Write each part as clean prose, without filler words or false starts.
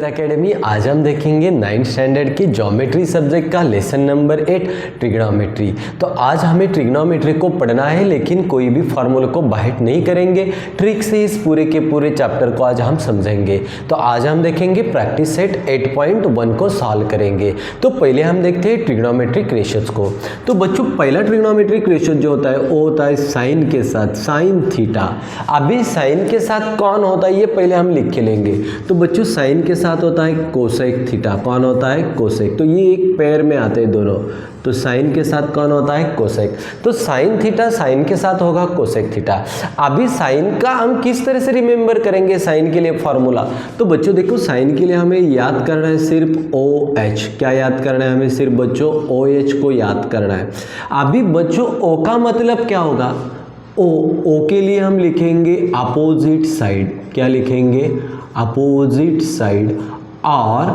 गणित एकेडमी। आज हम देखेंगे 9th स्टैंडर्ड की ज्योमेट्री सब्जेक्ट का लेसन नंबर 8 ट्रिग्नोमेट्री। तो आज हमें ट्रिग्नोमेट्री को पढ़ना है, लेकिन कोई भी फॉर्मूले को बाइट नहीं करेंगे, ट्रिक से इस पूरे के पूरे चैप्टर को आज हम समझेंगे। तो आज हम देखेंगे प्रैक्टिस सेट 8.1 को सॉल्व करेंगे। तो पहले हम देखते हैं ट्रिग्नोमेट्रिक रेशियोज को। तो बच्चों पहला ट्रिग्नोमेट्रिक रेशियो जो होता है वो होता है साइन के साथ, साइन थीटा। अभी साइन के साथ कौन होता है ये पहले हम लिख के लेंगे। तो बच्चों साइन के साथ होता है कोसेक थीटा। कौन होता है? कोसेक। तो ये एक पेयर में आते हैं दोनों। तो साइन के साथ कौन होता है? कोसेक। तो साइन थीटा साइन के साथ होगा कोसेक थीटा। अभी साइन का हम किस तरह से रिमेंबर करेंगे साइन के लिए फॉर्मूला? तो बच्चों देखो साइन के लिए हमें याद करना है सिर्फ ओ एच। क्या याद करना है हमें? सिर्फ बच्चों ओ एच को याद करना है। अभी बच्चों ओ का मतलब क्या होगा? ओ के लिए हम लिखेंगे अपोजिट साइड। क्या लिखेंगे? Opposite side. और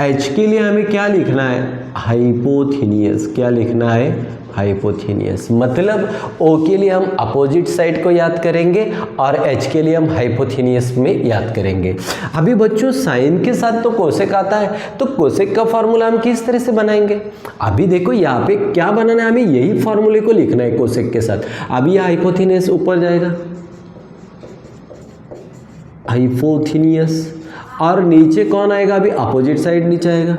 एच के लिए हमें क्या लिखना है? हाइपोथेनियस। क्या लिखना है? हाइपोथेनियस। मतलब ओ के लिए हम अपोजिट साइड को याद करेंगे और एच के लिए हम हाइपोथेनियस में याद करेंगे। अभी बच्चों साइन के साथ तो कोसेक आता है, तो कोसेक का फॉर्मूला हम किस तरह से बनाएंगे? अभी देखो यहाँ पे क्या बनाना है, हमें यही फॉर्मूले को लिखना है कोसेक के साथ। अभी यह हाइपोथेनियस ऊपर जाएगा, हाइपोथेनियस, और नीचे कौन आएगा? अभी अपोजिट साइड नीचे आएगा,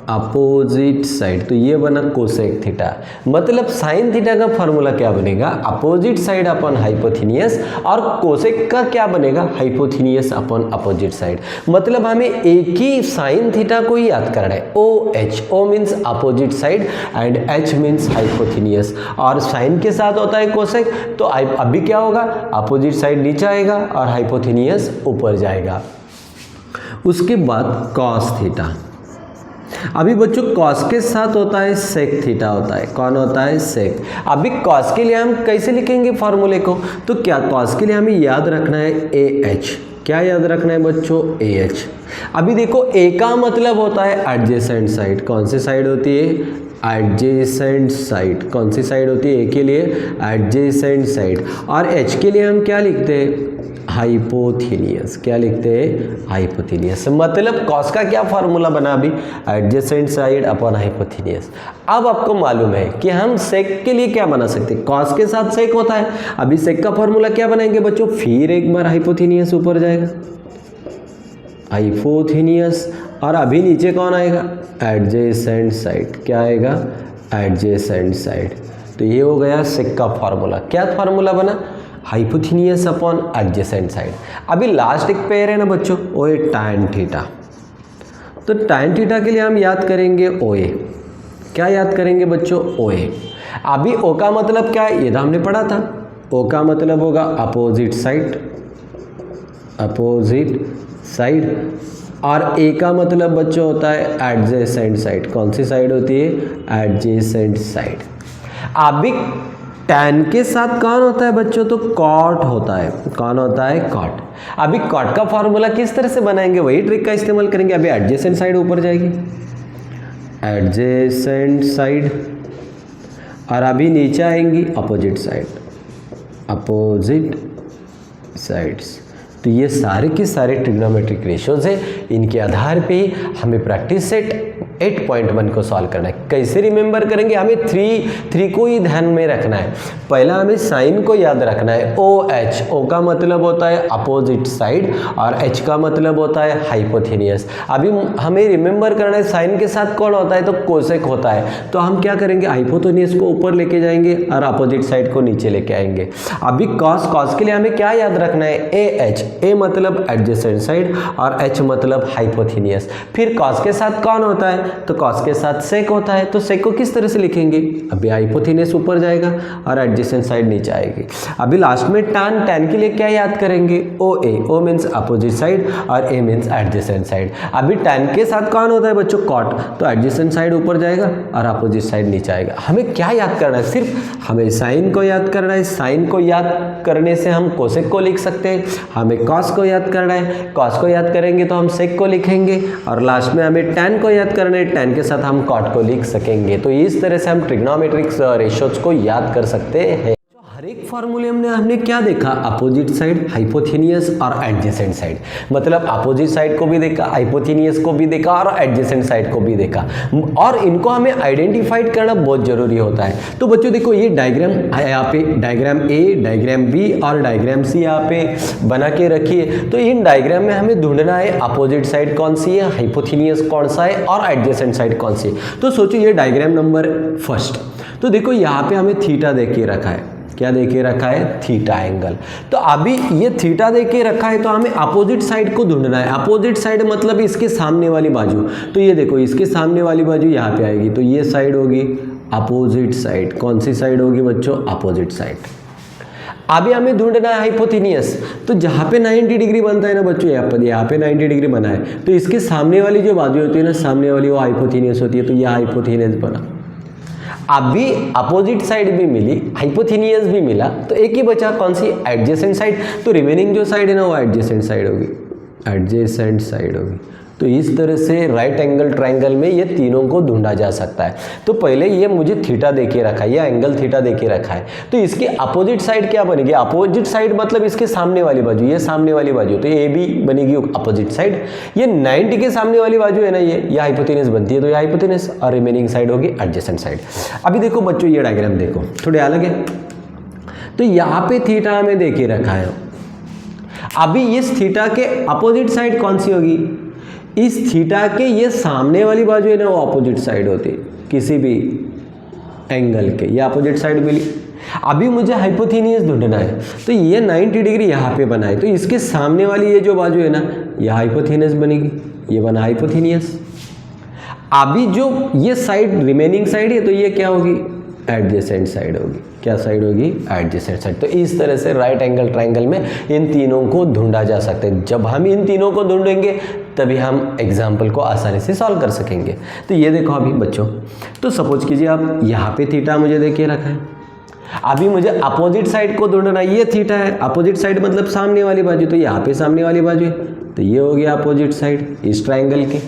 अपोजिट साइड। तो ये बना कोसेक थीटा। मतलब साइन थीटा का फॉर्मूला क्या बनेगा? Opposite side upon hypotenuse. और कोसेक का क्या बनेगा? Hypotenuse upon opposite side. मतलब हमें एक ही साइन थीटा को ही याद करना है, O H. O means opposite side and H means hypotenuse. और साइन के साथ होता है कोसेक, तो अभी क्या होगा? अपोजिट साइड नीचे आएगा और हाइपोथेनियस ऊपर जाएगा। उसके बाद कॉस थीटा। अभी बच्चों कॉस के साथ होता है सेक थीटा होता है। कौन होता है? सेक। अभी कॉस के लिए हम कैसे लिखेंगे फॉर्मूले को? तो क्या कॉस के लिए हमें याद रखना है ए एच। क्या याद रखना है बच्चों? A H. अभी देखो ए का मतलब होता है एडजेसेंट साइड। कौन सी साइड होती है? Adjacent side. कौन सी साइड होती है ए के लिए? Adjacent side. और एच के लिए हम क्या लिखते हैं? हाइपोथेनियस। क्या लिखते हैं? हाइपोथेनियस। मतलब कॉस का क्या फॉर्मूला बना अभी? Adjacent side upon hypotenuse. अब आपको मालूम है कि हम सेक के लिए क्या बना सकते हैं? कॉस के साथ सेक होता है। अभी सेक का फॉर्मूला क्या बनाएंगे बच्चों? फिर एक बार हाइपोथेनियस ऊपर जाएगा, हाइपोथेनियस, और अभी नीचे कौन आएगा? Adjacent side. क्या आएगा? Adjacent side. तो ये हो गया सेक का फॉर्मूला। क्या फॉर्मूला बना? हाइपोथेनियस अपॉन एडजेसेंट साइड। अभी लास्ट एक पेयर है ना बच्चों, वो है टैन थीटा। तो टैन थीटा के लिए हम याद करेंगे ओ ए। क्या याद करेंगे बच्चों? ओ ए। अभी ओ का मतलब क्या है? ये तो हमने पढ़ा था। ओ का मतलब होगा अपोजिट साइड, अपोजिट साइड। और ए का मतलब बच्चों होता है एडजेसेंट साइड। कौन सी साइड होती है? Adjacent side. अभी टैन के साथ कौन होता है बच्चों? तो कॉट होता है। कौन होता है? कॉट। अभी कॉट का फॉर्मूला किस तरह से बनाएंगे? वही ट्रिक का इस्तेमाल करेंगे। अभी एडजेसेंट साइड ऊपर जाएगी, एडजेसेंट साइड, और अभी नीचे आएंगी अपोजिट साइड, अपोजिट साइड्स। तो ये सारे के सारे ट्रिग्नोमेट्रिक रेशियोज है। इनके आधार पे ही हमें प्रैक्टिस सेट 8.1 को सॉल्व करना है। कैसे रिमेंबर करेंगे? हमें थ्री को ही ध्यान में रखना है। पहला हमें साइन को याद रखना है, ओ एच। ओ का मतलब होता है अपोजिट साइड और एच का मतलब होता है हाइपोथेनियस। अभी हमें रिमेंबर करना है साइन के साथ कौन होता है? तो कोसेक होता है। तो हम क्या करेंगे? हाइपोथेनियस को ऊपर लेके जाएंगे और अपोजिट साइड को नीचे लेके आएंगे। अभी कॉस, कॉस के लिए हमें क्या याद रखना है? A H. ए मतलब एडजेसेंट साइड और एच मतलब हाइपोथेनियस। फिर कॉस के साथ कौन होता है? तो कॉस के साथ सेक होता है। तो सेक को किस तरह से लिखेंगे? अभी हाइपोथेनियस ऊपर जाएगा और एडजेसेंट साइड नीचे आएगी। अभी लास्ट में टैन, टैन के लिए क्या याद करेंगे? ओ ए। ओ मीन्स अपोजिट साइड और ए मीन्स एडजेसेंट साइड। अभी टैन के साथ कौन होता है बच्चों? कॉट। तो एडजेसेंट साइड ऊपर जाएगा और अपोजिट साइड नीचे आएगा। हमें क्या याद करना है? सिर्फ हमें साइन को याद करना है। साइन को याद करने से हम कोसेक को लिख सकते हैं। हमें कॉस को याद करना है। कॉस को याद करेंगे तो हम सेक को लिखेंगे, और लास्ट में हमें टैन को याद करना है। टैन के साथ हम कॉट को लिख सकेंगे। तो इस तरह से हम ट्रिग्नोमेट्रिक रेशियोज को याद कर सकते हैं। हर एक फार्मूले में हमने क्या देखा, अपोजिट साइड, हाइपोथेनियस और एडजेसेंट साइड। मतलब अपोजिट साइड को भी देखा, हाइपोथेनियस को भी देखा और एडजेसेंट साइड को भी देखा, और इनको हमें आइडेंटिफाइड करना बहुत जरूरी होता है। तो बच्चों देखो ये डायग्राम यहाँ पे, डायग्राम ए, डायग्राम बी और डायग्राम सी यहाँ पे बना के रखिए। तो इन डायग्राम में हमें ढूंढना है अपोजिट साइड कौन सी है, हाइपोथेनियस कौन सा है और एडजेसेंट साइड कौन सी है। तो सोचो ये डायग्राम नंबर फर्स्ट, तो देखो यहाँ पे हमें थीटा दे के रखा है, क्या दे के रखा है, थीटा एंगल। तो अभी ये थीटा दे के रखा है तो हमें अपोजिट साइड को ढूंढना है। अपोजिट साइड मतलब इसके सामने वाली बाजू। तो ये देखो इसके सामने वाली बाजू यहाँ पे आएगी, तो ये साइड होगी अपोजिट साइड। कौन सी साइड होगी बच्चों, अपोजिट साइड। अभी हमें ढूंढना है हाइपोथेनियस। तो जहाँ पे 90 डिग्री बनता है ना बच्चों, यहाँ पे 90 डिग्री बना है, तो इसके सामने वाली जो बाजू होती है ना, सामने वाली वो हाइपोथेनियस होती है। तो यह हाइपोथेनियस बना। अभी अपोजिट साइड भी मिली, हाइपोथेनियस भी मिला, तो एक ही बचा कौन सी, एडजेसेंट साइड। तो रिमेनिंग जो साइड है ना वो एडजेसेंट साइड होगी, एडजेसेंट साइड होगी। तो इस तरह से राइट एंगल ट्रायंगल में ये तीनों को ढूंढा जा सकता है। तो पहले ये मुझे थीटा देके रखा है, ये एंगल थीटा देके रखा है, तो इसकी अपोजिट साइड क्या बनेगी, अपोजिट साइड मतलब इसके सामने वाली बाजू, ये सामने वाली बाजू, तो ये भी बनेगी अपोजिट साइड। ये 90 के सामने वाली बाजू है ना, ये हाइपोथेनियस बनती है, तो ये हाइपोथेनियस, और रिमेनिंग साइड होगी एडजेसेंट साइड। अभी देखो बच्चों ये डायग्राम देखो, थोड़े अलग है। तो यहाँ पे थीटा हमें देके रखा है। अभी इस थीटा के अपोजिट साइड कौन सी होगी, इस थीटा के ये सामने वाली बाजू है ना वो अपोजिट साइड होती है किसी भी एंगल के, ये अपोजिट साइड मिली। अभी मुझे हाइपोथेनियस ढूंढना है, तो ये 90 डिग्री यहाँ पे बना है, तो इसके सामने वाली ये जो बाजू है ना ये हाइपोथेनियस बनेगी, ये बना हाइपोथेनियस। अभी जो ये साइड रिमेनिंग साइड है तो ये क्या होगी, एडजेसेंट साइड होगी। क्या साइड होगी, एडजेसेंट साइड। तो इस तरह से राइट एंगल ट्रायंगल में इन तीनों को ढूंढा जा सकता है। जब हम इन तीनों को ढूंढेंगे तभी हम एग्जाम्पल को आसानी से सॉल्व कर सकेंगे। तो ये देखो अभी बच्चों, तो सपोज कीजिए आप यहाँ पे थीटा मुझे देके रखा है, अभी मुझे अपोजिट साइड को ढूंढना है। ये थीटा है, अपोजिट साइड मतलब सामने वाली बाजू, तो यहाँ पे सामने वाली बाजू है, तो ये हो गया अपोजिट साइड इस ट्रायंगल की।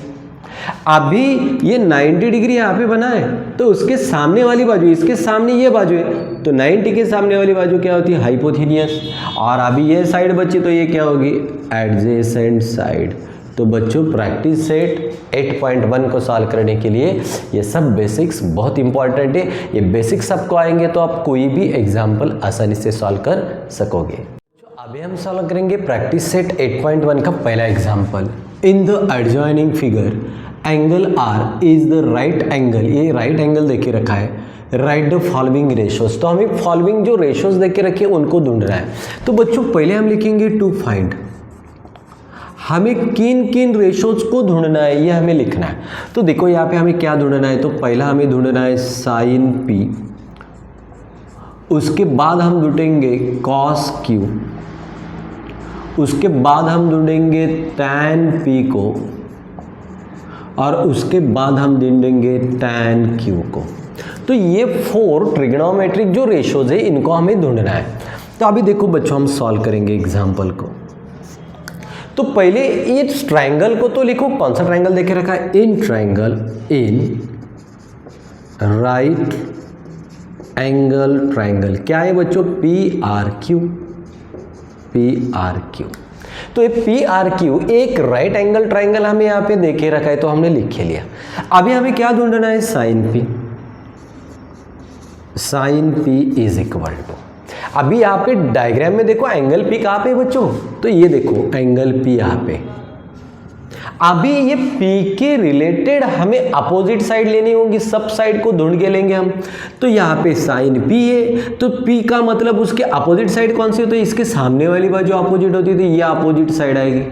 अभी ये 90 डिग्री यहाँ पे बना है, तो उसके सामने वाली बाजू, इसके सामने ये बाजू है, तो 90 के सामने वाली बाजू क्या होती है, हाइपोथेनियस। और अभी ये साइड बची तो ये क्या होगी, एडजेसेंट साइड। तो बच्चों प्रैक्टिस सेट 8.1 को सॉल्व करने के लिए ये सब बेसिक्स बहुत इंपॉर्टेंट है। ये बेसिक्स सबको आएंगे तो आप कोई भी एग्जाम्पल आसानी से सॉल्व कर सकोगे। अभी हम सॉल्व करेंगे प्रैक्टिस सेट 8.1 का पहला example. In the adjoining figure angle R is the right angle, ये राइट एंगल देके रखा है, राइट द फॉलोइंग रेशोज। तो हमें फॉलोइंग जो रेशोज देके रखे उनको ढूंढना है। तो बच्चों पहले हम लिखेंगे टू फाइंड, हमें किन किन रेशोज को ढूंढना है ये हमें लिखना है। तो देखो यहाँ पे हमें क्या ढूंढना है, तो पहला हमें ढूंढना है साइन पी, उसके बाद हम ढूंढेंगे कॉस क्यू, उसके बाद हम ढूंढेंगे टैन पी को, और उसके बाद हम ढूंढेंगे टैन क्यू को। तो ये 4 ट्रिग्नोमेट्रिक जो रेशोज है इनको हमें ढूंढना है। तो अभी देखो बच्चों हम सॉल्व करेंगे एग्जाम्पल को। तो पहले इस ट्रायंगल को तो लिखो, कौन सा ट्रायंगल देखे रखा है, in triangle, in right angle triangle. क्या है बच्चों, P R Q, P R Q. तो ये पी आर क्यू एक राइट एंगल ट्रायंगल हमें यहाँ पे देखे रखा है, तो हमने लिख लिया। अभी हमें क्या ढूंढना है, sine P, sine P is equal to, अभी यहाँ पे डायग्राम में देखो एंगल पी कहाँ पे है बच्चों, तो ये देखो एंगल पी यहाँ पे। अभी ये पी के रिलेटेड हमें अपोजिट साइड लेनी होगी, सब साइड को ढूंढ के लेंगे हम। तो यहाँ पे साइन पी है, तो पी का मतलब उसके अपोजिट साइड कौन सी होती है, इसके सामने वाली बाजू अपोजिट होती है, तो ये अपोजिट साइड आएगी।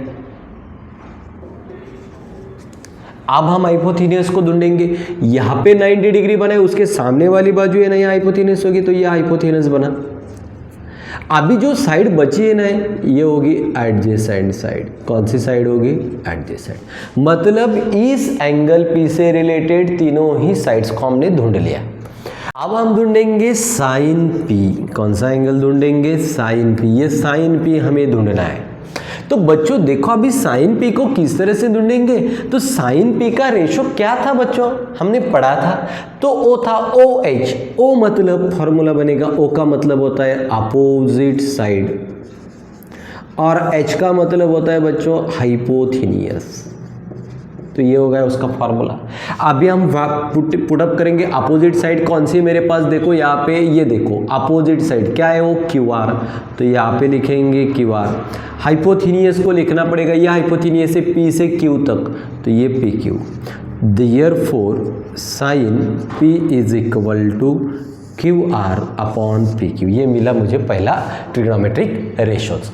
अब हम हाइपोथेनियस को ढूंढेंगे, यहाँ पे 90 डिग्री बना है, उसके सामने वाली बाजू है ना यहाँ हाइपोथेनियस होगी, तो ये हाइपोथेनियस बना। अभी जो साइड बची है ना ये होगी एडजेसेंट साइड। कौन सी साइड होगी, एडजेसेंट। मतलब इस एंगल पी से रिलेटेड तीनों ही साइड्स को हमने ढूंढ लिया। अब हम ढूंढेंगे साइन पी। कौन सा एंगल ढूंढेंगे, साइन पी। ये साइन पी हमें ढूंढना है। तो बच्चों देखो अभी साइन पी को किस तरह से ढूंढेंगे, तो साइन पी का रेशो क्या था बच्चों, हमने पढ़ा था, तो ओ था ओ एच, ओ मतलब फॉर्मूला बनेगा, ओ का मतलब होता है अपोजिट साइड और एच का मतलब होता है बच्चों हाइपोथिनियस, तो ये हो गया उसका फॉर्मूला। अभी हम पुटअप करेंगे अपोजिट साइड कौन सी मेरे पास, देखो यहाँ पे ये देखो अपोजिट साइड क्या है वो क्यू आर, तो यहाँ पे लिखेंगे क्यू आर। हाइपोथिनियस को लिखना पड़ेगा, ये हाइपोथिनियस से पी से क्यू तक, तो ये P Q, therefore sine P is equal to Q R upon P Q, ये मिला मुझे पहला ट्रिग्नोमेट्रिक रेशोज।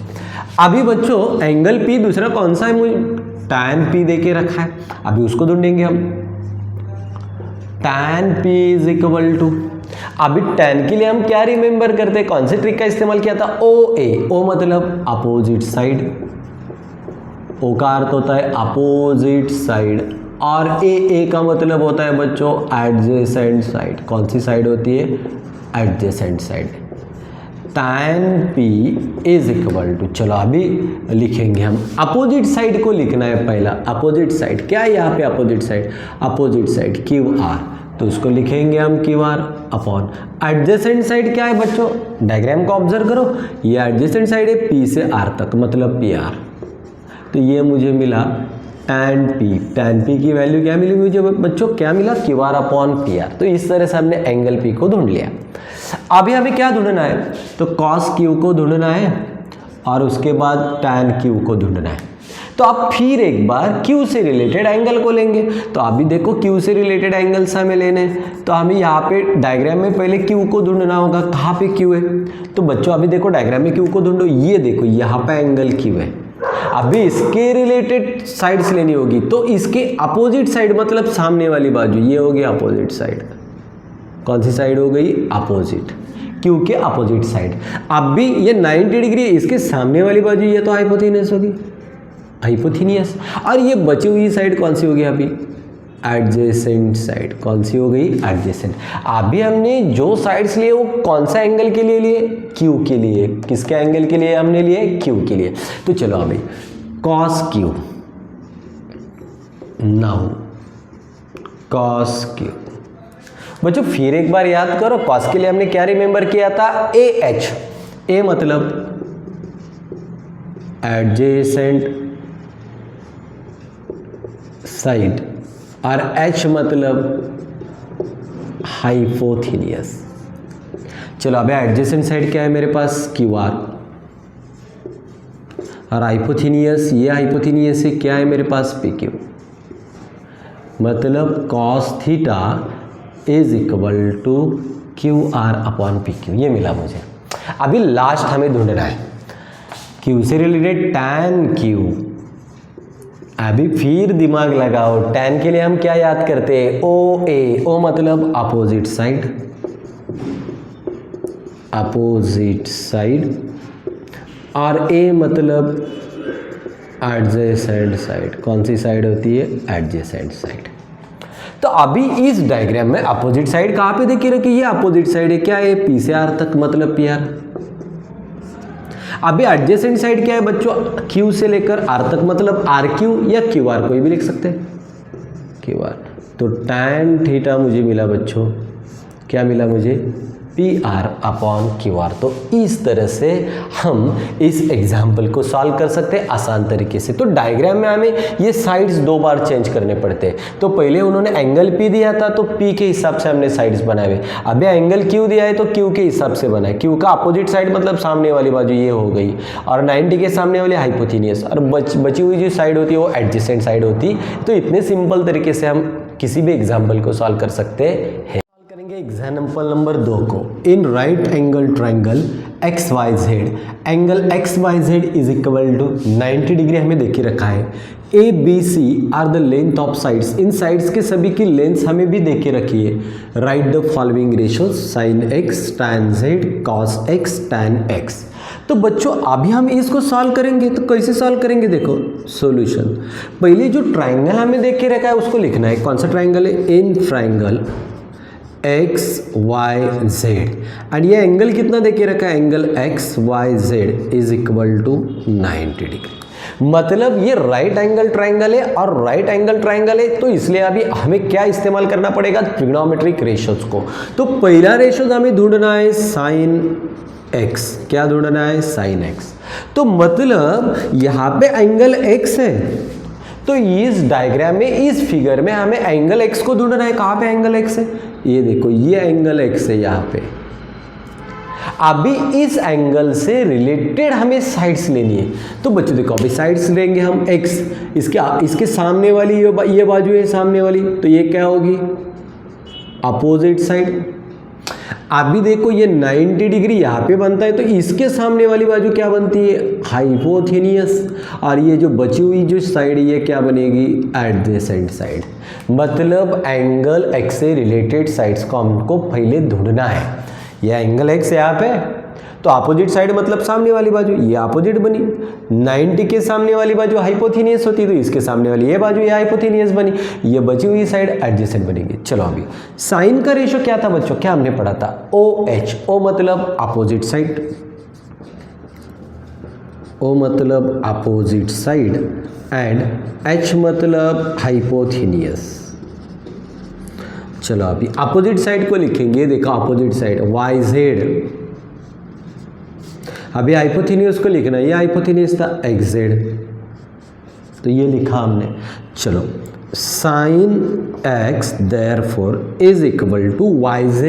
अभी बच्चों एंगल पी दूसरा कौन सा है, मुझे tan p दे के रखा है, अभी उसको ढूंढेंगे हम। tan p is equal to, अभी tan के लिए हम क्या रिमेंबर करते हैं, कौन से ट्रिक का इस्तेमाल किया था, ओ ए, ओ मतलब अपोजिट साइड, ओ का अर्थ होता है अपोजिट साइड, और ए का मतलब होता है बच्चों एडजेसेंट साइड, कौन सी साइड होती है, adjacent side. tan p is equal to, चलो अभी लिखेंगे हम, अपोजिट साइड को लिखना है पहला, अपोजिट साइड क्या है यहाँ पे, अपोजिट साइड क्यू आर, तो उसको लिखेंगे हम Q R upon adjacent side क्या है बच्चों, डायग्राम को ऑब्जर्व करो, ये एडजेसेंट साइड है पी से आर तक मतलब पी आर, तो ये मुझे मिला tan p की वैल्यू क्या मिली मुझे बच्चों, क्या मिला, Q R upon P R. तो इस तरह से हमने एंगल p को ढूंढ लिया। अभी हमें क्या ढूंढना है, तो cos q को ढूंढना है और उसके बाद tan q को ढूंढना है। तो आप फिर एक बार q से रिलेटेड एंगल को लेंगे, तो अभी देखो q से रिलेटेड एंगल्स हमें लेने हैं, तो हमें यहाँ पे डायग्राम में पहले q को ढूंढना होगा, कहाँ पे q है, तो बच्चों अभी देखो डायग्राम में q को ढूंढो, ये देखो यहाँ पे एंगल q है, अभी इसके रिलेटेड साइड्स लेनी होगी, तो इसके अपोजिट साइड मतलब सामने वाली बाजू, ये हो गई अपोजिट साइड, कौन सी साइड हो गई, अपोजिट, क्यू के अपोजिट साइड। अब भी ये 90 डिग्री, इसके सामने वाली बाजू ये तो हाइपोथिनियस होगी, हाइपोथिनियस, और ये बची हुई साइड कौन सी होगी अभी, एडजेसेंट साइड, कौन सी हो गई, एडजेसेंट। अभी हमने जो साइड्स लिए वो कौन सा एंगल के लिए लिए, क्यू के लिए, किसके एंगल के लिए हमने लिए, क्यू के लिए। तो चलो अभी cos q, now cos q, बच्चों फिर एक बार याद करो, cos के लिए हमने क्या रिमेंबर किया था, ए एच, ए मतलब एडजेसेंट साइड और h मतलब हाइपोथिनियस। चलो अब एडजेसेंट साइड क्या है मेरे पास, क्यू आर, और हाइपोथिनियस, ये हाइपोथिनियस से क्या है मेरे पास, पी क्यू, मतलब cos theta is equal to Q R upon P Q, ये मिला मुझे। अभी लास्ट हमें ढूंढना है क्यू से रिलेटेड tan क्यू। अभी फिर दिमाग लगाओ, tan के लिए हम क्या याद करते हैं, ओ ए, ओ मतलब अपोजिट साइड, अपोजिट साइड, और ए मतलब एडजेसेंट साइड, कौन सी साइड होती है, एडजेसेंट साइड। तो अभी इस डायग्राम में अपोजिट साइड कहाँ पे देखिए रखी, ये अपोजिट साइड है, क्या है, पी से आर तक मतलब पी आर। अभी एडजेसेंट साइड क्या है बच्चों, क्यू से लेकर आर तक मतलब आर क्यू या क्यू आर, कोई भी लिख सकते हैं, क्यू आर। तो tan थीटा मुझे मिला बच्चों, क्या मिला मुझे, P R upon Q R. तो इस तरह से हम इस एग्जाम्पल को सॉल्व कर सकते हैं आसान तरीके से। तो डायग्राम में हमें ये साइड्स दो बार चेंज करने पड़ते हैं। तो पहले उन्होंने एंगल पी दिया था तो पी के हिसाब से हमने साइड्स बनाए हुए, अभी एंगल क्यू दिया है तो क्यू के हिसाब से बनाए। क्यू का अपोजिट साइड मतलब सामने वाली बाजू ये हो गई, और 90 के सामने वाली हाइपोथिनियस, और बची हुई जो साइड होती है वो एडजेसेंट साइड होती। तो इतने सिंपल तरीके से हम किसी भी एग्जाम्पल को सॉल्व कर सकते हैं। एग्जाम्पल नंबर 2 को, in right angle triangle X Y Z, angle X Y Z is equal to 90 degree हमें देखी रखा है। A B C are the length of sides, इन साइड्स के सभी की लेंथ हमें भी देखे रखी है। Write the following ratios, sine X tan Z cos X tan X. तो बच्चों अभी हम इसको सॉल्व करेंगे, तो कैसे सॉल्व करेंगे, देखो सॉल्यूशन। पहले जो ट्राइंगल हमें देखे रखा है उसको लिखना है। कौन सा ट्राइंगल है, in triangle X Y Z, and ये एंगल कितना देके रखा है, angle X Y Z is equal to 90 degree. मतलब ये राइट एंगल ट्रायंगल है और राइट एंगल ट्रायंगल है, तो इसलिए अभी हमें क्या इस्तेमाल करना पड़ेगा, ट्रिग्नोमेट्रिक रेशियोज को। तो पहला रेशियोज हमें ढूंढना है साइन एक्स। क्या ढूंढना है, साइन एक्स। तो मतलब यहाँ पे एंगल एक्स है, तो इस डायग्राम में, इस फिगर में हमें एंगल एक्स को ढूंढना है। कहाँ पे एंगल एक्स है, ये देखो ये एंगल एक्स है यहाँ पे। अभी इस एंगल से रिलेटेड हमें साइड्स लेनी है। तो बच्चों देखो अभी साइड्स लेंगे हम x, इसके सामने वाली ये बाजू है सामने वाली, तो ये क्या होगी, अपोजिट साइड। अभी देखो ये 90 डिग्री यहाँ पे बनता है, तो इसके सामने वाली बाजू क्या बनती है, हाइपोथेनियस। और ये जो बची हुई जो साइड है ये क्या बनेगी, एडजेसेंट साइड। मतलब एंगल x से रिलेटेड साइड्स को हमको पहले ढूंढना है। यह एंगल x यहाँ पे, तो अपोजिट साइड मतलब सामने वाली बाजू, ये अपोजिट बनी। 90 के सामने वाली बाजू हाइपोथेनियस होती, तो इसके सामने वाली ये बाजू ये हाइपोथेनियस बनी, ये बची हुई साइड एडजेसेंट बनेगी। चलो अभी साइन का रेशो क्या था बच्चों, क्या हमने पढ़ा था, OH। O मतलब अपोजिट साइड, O मतलब अपोजिट साइड एंड H मतलब हाइपोथेनियस। चलो अभी अपोजिट साइड को लिखेंगे, देखो अपोजिट साइड YZ। अभी हाइपोथेनियस को लिखना, ये हाइपोथेनियस था XZ, तो ये लिखा हमने। चलो sine x therefore is equal to YZ।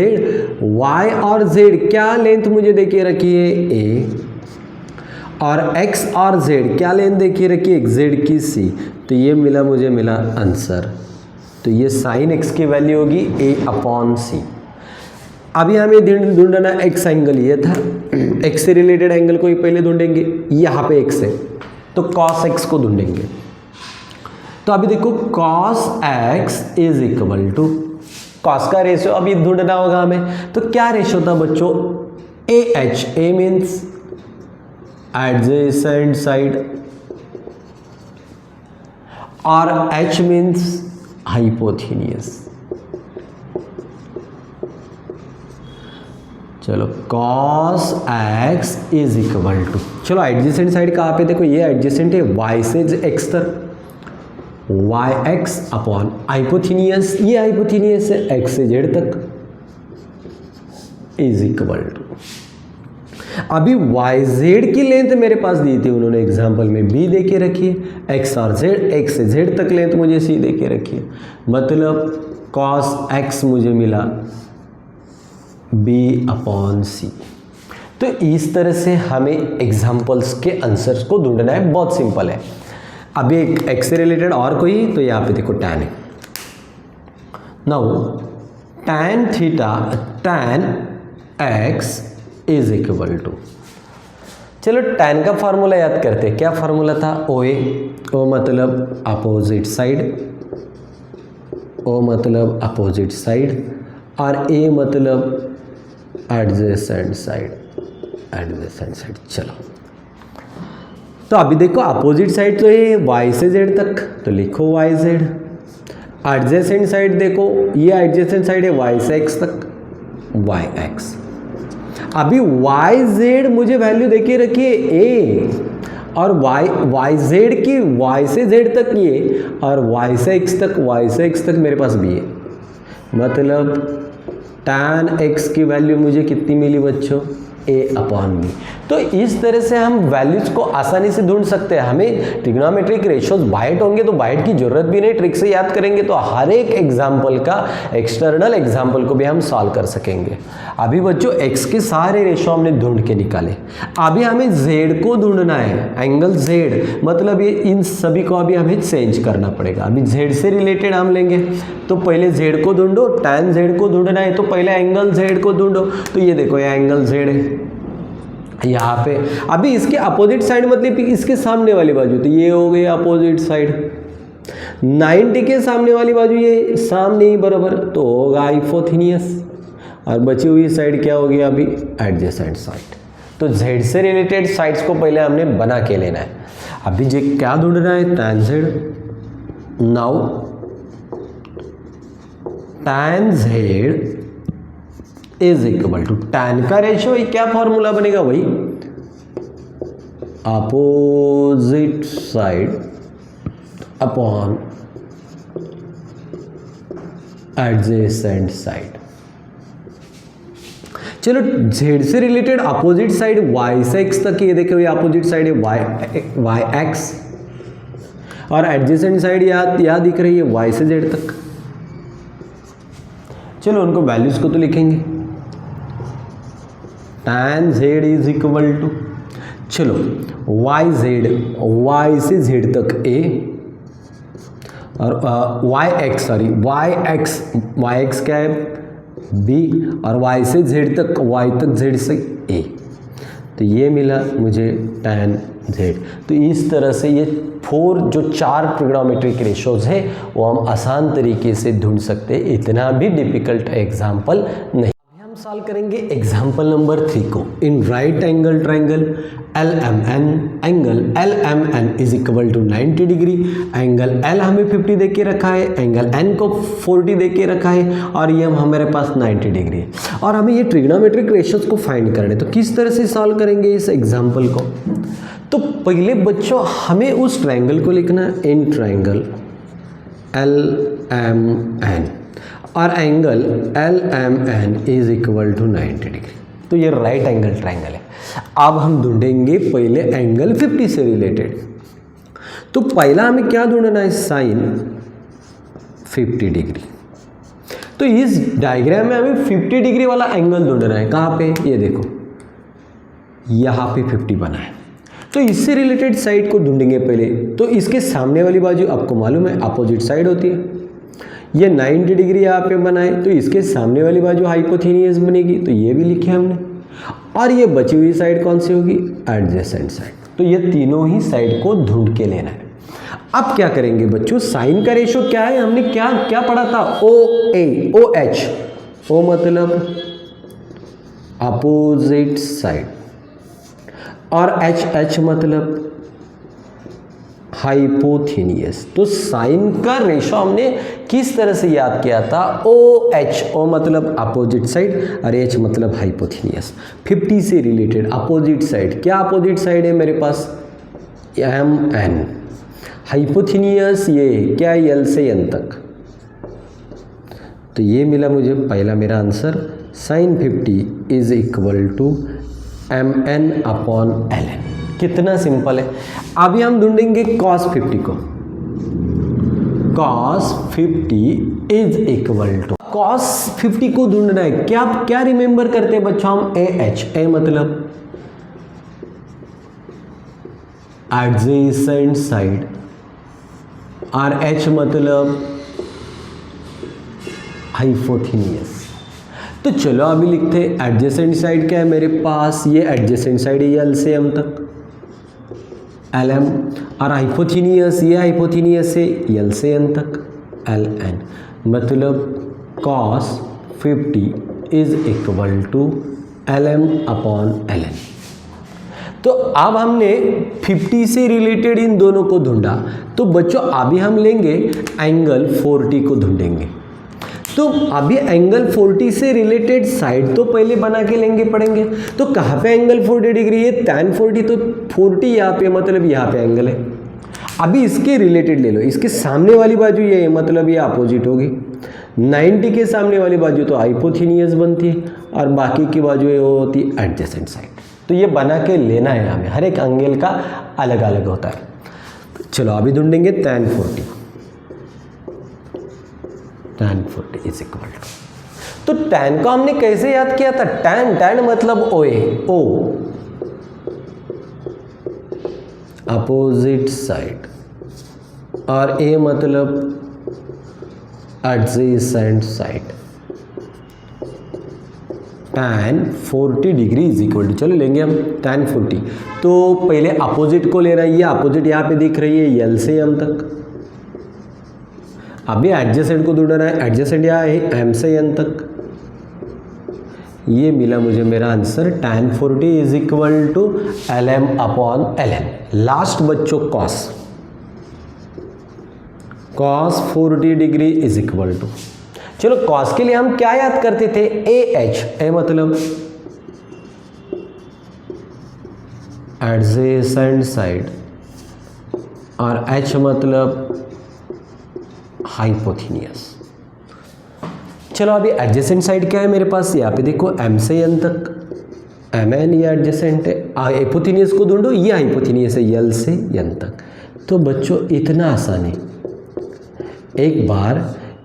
Y और Z क्या लेंथ मुझे देखिए रखी है A, और x और z क्या लेंथ देखिए रखी है z की C, तो ये मुझे मिला आंसर। तो ये साइन x की वैल्यू होगी A/C। अभी हमें ढूंढना x एंगल, ये था x से रिलेटेड एंगल को ही पहले ढूंढेंगे, यहाँ पे x है तो cos x को ढूंढेंगे। तो अभी देखो cos x is equal to, cos का रेशियो अभी ढूंढना होगा हमें, तो क्या रेशियो था बच्चों, AH। A means adjacent side और H मीन्स हाइपोथेनियस। चलो cos x is equal to, चलो एडजेसेंट साइड कहाँ पे, देखो ये एडजेसेंट है y से x तक, yx अपॉन हाइपोथेनियस, ये हाइपोथेनियस है x से z तक, इज इक्वल टू। अभी yz की लेंथ मेरे पास दी थी उन्होंने एग्जाम्पल में, b दे के रखी है, x और z, x से z तक लेंथ मुझे c दे के रखी है, मतलब cos x मुझे मिला B/C। तो इस तरह से हमें एग्जाम्पल्स के आंसर्स को ढूंढना है, बहुत सिंपल है। अभी एक x से रिलेटेड और कोई, तो यहाँ पे देखो tan है। Now tan theta, tan x is equal to, चलो tan का फार्मूला याद करते हैं। क्या फार्मूला था, OA। O मतलब अपोजिट साइड, O मतलब अपोजिट साइड और A मतलब एडजेसेंट साइड, एडजेसेंट साइड। चलो तो अभी देखो अपोजिट साइड तो ये y से z तक, तो लिखो YZ। एडजेसेंट साइड देखो, ये एडजेसेंट साइड है y से x तक, YX। अभी YZ मुझे वैल्यू देखिए रखिए A, और YZ की y से z तक ये, और y से x तक मेरे पास B है। मतलब tan x की वैल्यू मुझे कितनी मिली बच्चों, A/B। तो इस तरह से हम वैल्यूज को आसानी से ढूंढ सकते हैं। हमें ट्रिग्नोमेट्रिक रेशियोज बाइट होंगे तो बाइट की जरूरत भी नहीं, ट्रिक से याद करेंगे तो हर एक एग्जाम्पल का, एक्सटर्नल एग्जाम्पल को भी हम सॉल्व कर सकेंगे। अभी बच्चों x के सारे रेशियो हमने ढूंढ के निकाले, अभी हमें z को ढूंढना है, एंगल z, मतलब ये इन सभी को अभी हमें चेंज करना पड़ेगा। अभी z से रिलेटेड हम लेंगे, तो पहले z को ढूंढो, tan z को ढूंढना है तो पहले एंगल z को ढूंढो। तो ये देखो ये एंगल z है यहाँ पे। अभी इसके अपोजिट साइड मतलब इसके सामने वाली बाजू, तो ये हो गई अपोजिट साइड। 90 के सामने वाली बाजू ये सामने ही बराबर, तो होगा हाइपोथेनियस, और बची हुई साइड क्या होगी अभी, एडजेसेंट साइड। तो z से रिलेटेड साइड्स को पहले हमने बना के लेना है। अभी जे क्या ढूंढना है, tan z। Now tan z is equal to, tan का रेशियो क्या फॉर्मूला बनेगा भाई, opposite side upon adjacent side. चलो z से रिलेटेड अपोजिट साइड y से x तक, ये देखो ये अपोजिट साइड है y x, और एडजेसेंट साइड यहाँ दिख रही है y से z तक। चलो उनको वैल्यूज को तो लिखेंगे। tan z is equal to, चलो y से z तक a, और y x क्या है b, और y से z तक, y तक z से a, तो ये मिला मुझे tan z। तो इस तरह से ये जो 4 ट्रिग्नोमेट्रिक रेशोज है वो हम आसान तरीके से ढूंढ सकते हैं, इतना भी डिफिकल्ट एग्जाम्पल नहीं। हम सॉल्व करेंगे एग्जाम्पल नंबर 3 को। In right angle triangle LMN, angle LMN is equal to 90 degree. Angle L हमें 50 दे के रखा है, एंगल N को 40 दे के रखा है, और ये हमारे पास 90 डिग्री है, और हमें ये ट्रिग्नोमेट्रिक रेशियोज को फाइंड करना है। तो किस तरह से सॉल्व करेंगे इस एग्जाम्पल को? तो पहले बच्चों हमें उस ट्राइंगल को लिखना है, इन ट्राइंगल LMN, और angle LMN is equal to 90 degree. तो ये राइट एंगल ट्राइंगल है। अब हम ढूंढेंगे पहले एंगल 50 से रिलेटेड। तो पहला हमें क्या ढूंढना है? Sine 50 degree. तो इस डायग्राम में हमें 50 डिग्री वाला एंगल ढूंढना है। कहाँ पे? ये देखो यहाँ पे 50 बना है, तो इससे रिलेटेड साइड को ढूंढेंगे पहले। तो इसके सामने वाली बाजू आपको मालूम है अपोजिट साइड होती है। ये 90 डिग्री यहाँ पे बना है, तो इसके सामने वाली बाजू हाइपोथेनियस बनेगी, तो ये भी लिखे हमने। और ये बची हुई साइड कौन सी होगी? Adjacent side. तो ये तीनों ही साइड को ढूंढ के लेना है। अब क्या करेंगे बच्चों? साइन का रेशो क्या है? हमने क्या पढ़ा था? OH, O मतलब अपोजिट साइड, और HH मतलब हाइपोथेनियस। तो साइन का रेशो हमने किस तरह से याद किया था? OH, O मतलब अपोजिट साइड, और H मतलब हाइपोथेनियस। 50 से रिलेटेड अपोजिट साइड, क्या अपोजिट साइड है मेरे पास? MN। हाइपोथेनियस ये क्या है? L से N तक। तो ये मिला मुझे पहला मेरा answer, sine 50 is equal to MN upon LN। कितना सिंपल है। अभी हम ढूंढेंगे cos 50 को। cos 50 is equal to, cos 50 को ढूंढना है। क्या रिमेंबर करते हैं बच्चों हम? AH, A मतलब एडजेसेंट साइड, और H मतलब हाइपोथेनियस। तो चलो अभी लिखते हैं एडजेसेंट साइड क्या है मेरे पास? ये एडजेसेंट साइड है L से M तक, LM, और हाइपोथेनियस ये हाइपोथेनियस है L से N तक, LN। मतलब cos 50 is equal to LM upon LN। तो अब हमने 50 से रिलेटेड इन दोनों को ढूंढा। तो बच्चों अभी हम लेंगे एंगल 40 को ढूंढेंगे। तो अभी एंगल 40 से रिलेटेड साइड तो पहले बना के लेंगे पड़ेंगे। तो कहाँ पे एंगल 40 डिग्री है? tan 40, तो 40 यहाँ पे मतलब यहाँ पे एंगल है। अभी इसके रिलेटेड ले लो, इसके सामने वाली बाजू ये है, मतलब ये अपोजिट होगी। 90 के सामने वाली बाजू तो हाइपोथेनियस बनती है, और बाकी की बाजू ये होती है एडजेसेंट साइड। तो ये बना के लेना है हमें, हर एक एंगल का अलग अलग होता है। चलो अभी ढूंढेंगे tan 40। tan 40 is equal to, तो tan को हमने कैसे याद किया था? tan मतलब O अपोजिट साइड, और A मतलब adjacent side. tan 40 degree is equal to, चलो लेंगे हम tan 40। तो पहले अपोजिट को ले रहा है, ये अपोजिट यहाँ पे दिख रही है L से M तक। अभी एडजेसेंट को ढूंढना है, एडजेसेंट यहाँ है M से N तक। ये मिला मुझे मेरा answer, tan 40 is equal to LM upon LN। Last बच्चों cos 40 degree is equal to, चलो cos के लिए हम क्या याद करते थे? AH, A मतलब एडजेसेंट साइड और H मतलब हाइपोथीनियस। चलो अभी एडजेसेंट साइड क्या है मेरे पास, यहाँ पे देखो M से N तक MN ये एडजेसेंट है, हाइपोथीनियस को ढूंढो, ये हाइपोथीनियस है L से N तक। तो बच्चों इतना आसान है, एक बार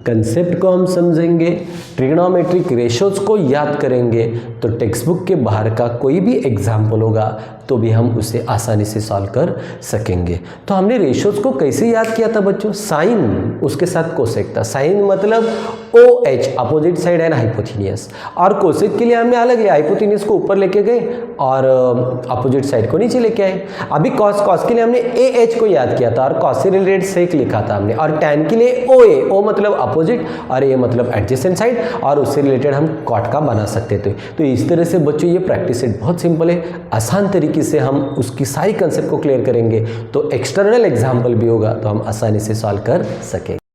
कंसेप्ट को हम समझेंगे, ट्रिग्नोमेट्रिक रेशोज को याद करेंगे, तो टेक्स्ट बुक के बाहर का कोई भी एग्जाम्पल होगा तो भी हम उसे आसानी से सॉल्व कर सकेंगे। तो हमने रेशोज को कैसे याद किया था बच्चों, साइन उसके साथ कोसेक था, साइन मतलब OH अपोजिट साइड एंड हाइपोथीनियस, और कोसेक के लिए हमने अलग लिया, हाइपोथीनियस को ऊपर लेके गए और अपोजिट साइड को नीचे लेके आए। अभी कॉस के लिए हमने AH को याद किया था और कॉस से रिलेटेड सेक लिखा था हमने, और टैन के लिए OA, O मतलब अपोजिट और A मतलब एडजेसेंट साइड, और उससे रिलेटेड हम कॉट का बना सकते थे। तो इस तरह से बच्चों ये प्रैक्टिस सेट बहुत सिंपल है, आसान तरीके से हम उसकी सारी कंसेप्ट को क्लियर करेंगे तो एक्सटर्नल एग्जाम्पल भी होगा तो हम आसानी से सॉल्व कर सकेंगे।